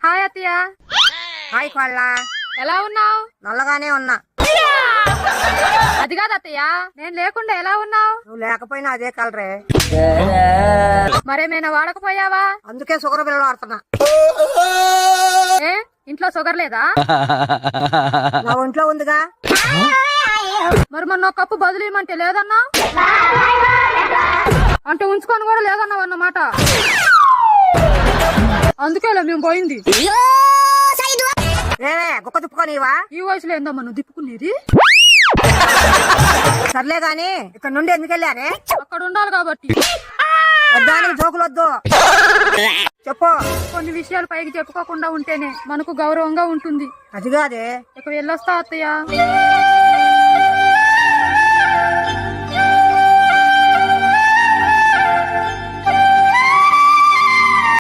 Hi అత్తయ్య. Hi కోళ్ళ. ఎలా ఉన్నావు? నల్లగానే ఉన్నా. అది కాదు అత్తయ్య, నేను లేకుండా ఎలా ఉన్నావు? నువ్వు లేకపోయినా అదే కలరే. మరేమైనా వాడకపోయావా? అందుకే షుగర్ బిల్లలు వాడుతున్నా. ఏ ఇంట్లో షుగర్ లేదా? నా ఒంట్లో ఉందిగా. మరి మొన్న ఒక కప్పు బదులు ఇవ్వమంటే లేదన్నా, అంటే ఉంచుకొని కూడా లేదన్నావు అన్నమాట. అందుకేలే మేము పోయింది. ఏమే గుక్క తిప్పుకోనివా? ఈ వయసులో ఏందమ్మా నువ్వు తిప్పుకునేది? సర్లే గాని ఇక్కడ నుండి ఎందుకు వెళ్ళానే? అక్కడ ఉండాలి కాబట్టి. వద్దానికి జోకులు వద్దు, చెప్పు. కొన్ని విషయాలు పైకి చెప్పుకోకుండా ఉంటేనే మనకు గౌరవంగా ఉంటుంది. అది కాదే. ఇక వెళ్ళొస్తా అత్తయ్య.